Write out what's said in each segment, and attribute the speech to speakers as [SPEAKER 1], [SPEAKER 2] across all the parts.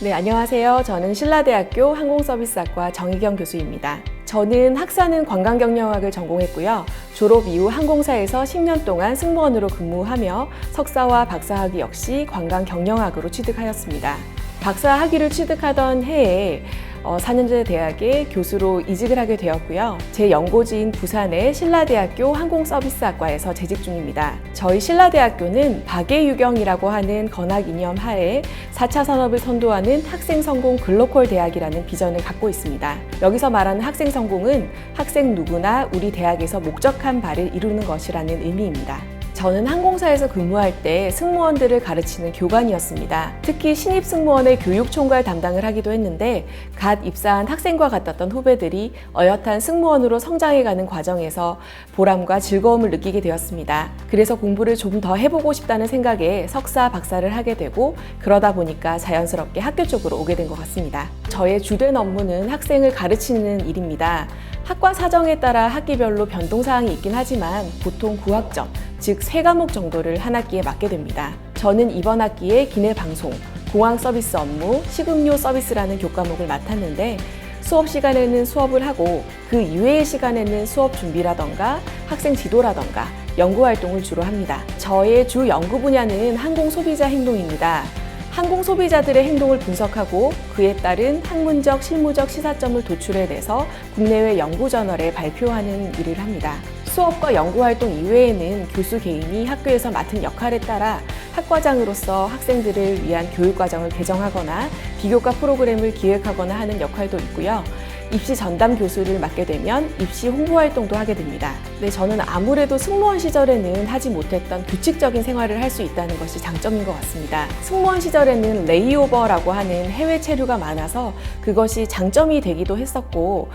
[SPEAKER 1] 네, 안녕하세요. 저는 신라대학교 항공서비스학과 정희경 교수입니다. 저는 학사는 관광경영학을 전공했고요. 졸업 이후 항공사에서 10년 동안 승무원으로 근무하며 석사와 박사학위 역시 관광경영학으로 취득하였습니다. 박사학위를 취득하던 해에 4년제 대학에 교수로 이직을 하게 되었고요. 제 연고지인 부산의 신라대학교 항공서비스학과에서 재직 중입니다. 저희 신라대학교는 박예유경이라고 하는 건학 이념 하에 4차 산업을 선도하는 학생성공 글로컬 대학이라는 비전을 갖고 있습니다. 여기서 말하는 학생성공은 학생 누구나 우리 대학에서 목적한 바를 이루는 것이라는 의미입니다. 저는 항공사에서 근무할 때 승무원들을 가르치는 교관이었습니다. 특히 신입 승무원의 교육 총괄 담당을 하기도 했는데 갓 입사한 학생과 같았던 후배들이 어엿한 승무원으로 성장해가는 과정에서 보람과 즐거움을 느끼게 되었습니다. 그래서 공부를 좀 더 해보고 싶다는 생각에 석사, 박사를 하게 되고 그러다 보니까 자연스럽게 학교 쪽으로 오게 된 것 같습니다. 저의 주된 업무는 학생을 가르치는 일입니다. 학과 사정에 따라 학기별로 변동사항이 있긴 하지만 보통 9학점, 즉 3과목 정도를 한 학기에 맡게 됩니다. 저는 이번 학기에 기내 방송, 공항 서비스 업무, 식음료 서비스라는 교과목을 맡았는데 수업 시간에는 수업을 하고 그 이외의 시간에는 수업 준비라던가 학생 지도라던가 연구 활동을 주로 합니다. 저의 주 연구 분야는 항공 소비자 행동입니다. 항공 소비자들의 행동을 분석하고 그에 따른 학문적, 실무적 시사점을 도출해내서 국내외 연구저널에 발표하는 일을 합니다. 수업과 연구활동 이외에는 교수 개인이 학교에서 맡은 역할에 따라 학과장으로서 학생들을 위한 교육과정을 개정하거나 비교과 프로그램을 기획하거나 하는 역할도 있고요. 입시 전담 교수를 맡게 되면 입시 홍보 활동도 하게 됩니다. 네, 저는 아무래도 승무원 시절에는 하지 못했던 규칙적인 생활을 할 수 있다는 것이 장점인 것 같습니다. 승무원 시절에는 레이오버라고 하는 해외 체류가 많아서 그것이 장점이 되기도 했었고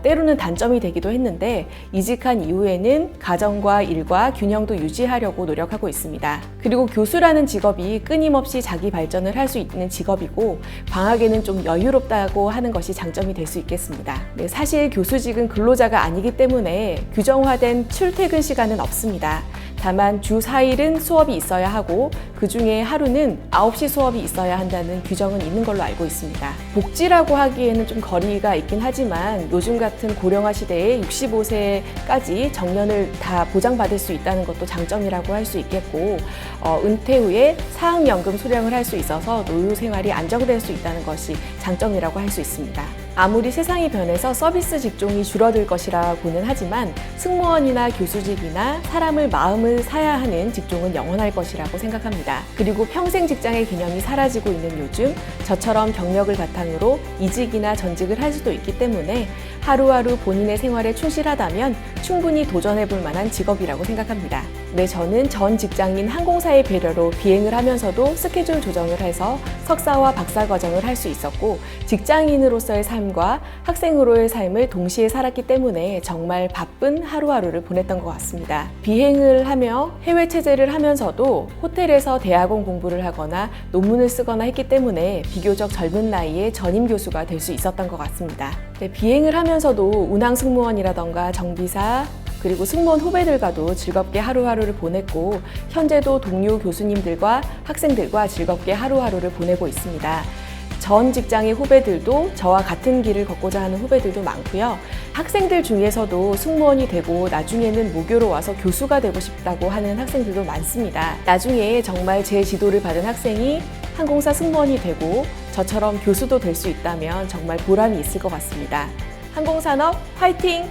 [SPEAKER 1] 때로는 단점이 되기도 했는데 이직한 이후에는 가정과 일과 균형도 유지하려고 노력하고 있습니다. 그리고 교수라는 직업이 끊임없이 자기 발전을 할 수 있는 직업이고 방학에는 좀 여유롭다고 하는 것이 장점이 될 수 있겠습니다. 네, 사실 교수직은 근로자가 아니기 때문에 규정화된 출퇴근 시간은 없습니다. 다만 주 4일은 수업이 있어야 하고 그 중에 하루는 9시 수업이 있어야 한다는 규정은 있는 걸로 알고 있습니다. 복지라고 하기에는 좀 거리가 있긴 하지만 요즘 같은 고령화 시대에 65세까지 정년을 다 보장받을 수 있다는 것도 장점이라고 할 수 있겠고 은퇴 후에 사학연금 수령을 할 수 있어서 노후 생활이 안정될 수 있다는 것이 장점이라고 할 수 있습니다. 아무리 세상이 변해서 서비스 직종이 줄어들 것이라고는 하지만 승무원이나 교수직이나 사람을 마음을 사야 하는 직종은 영원할 것이라고 생각합니다. 그리고 평생 직장의 개념이 사라지고 있는 요즘 저처럼 경력을 바탕으로 이직이나 전직을 할 수도 있기 때문에 하루하루 본인의 생활에 충실하다면 충분히 도전해 볼 만한 직업이라고 생각합니다. 네, 저는 전 직장인 항공사의 배려로 비행을 하면서도 스케줄 조정을 해서 석사와 박사 과정을 할 수 있었고 직장인으로서의 삶과 학생으로의 삶을 동시에 살았기 때문에 정말 바쁜 하루하루를 보냈던 것 같습니다. 비행을 하며 해외 체제를 하면서도 호텔에서 대학원 공부를 하거나 논문을 쓰거나 했기 때문에 비교적 젊은 나이에 전임 교수가 될 수 있었던 것 같습니다. 네, 비행을 하면서도 운항 승무원이라던가 정비사 그리고 승무원 후배들과도 즐겁게 하루하루를 보냈고 현재도 동료 교수님들과 학생들과 즐겁게 하루하루를 보내고 있습니다. 전 직장의 후배들도 저와 같은 길을 걷고자 하는 후배들도 많고요. 학생들 중에서도 승무원이 되고 나중에는 모교로 와서 교수가 되고 싶다고 하는 학생들도 많습니다. 나중에 정말 제 지도를 받은 학생이 항공사 승무원이 되고 저처럼 교수도 될 수 있다면 정말 보람이 있을 것 같습니다. 항공산업 화이팅!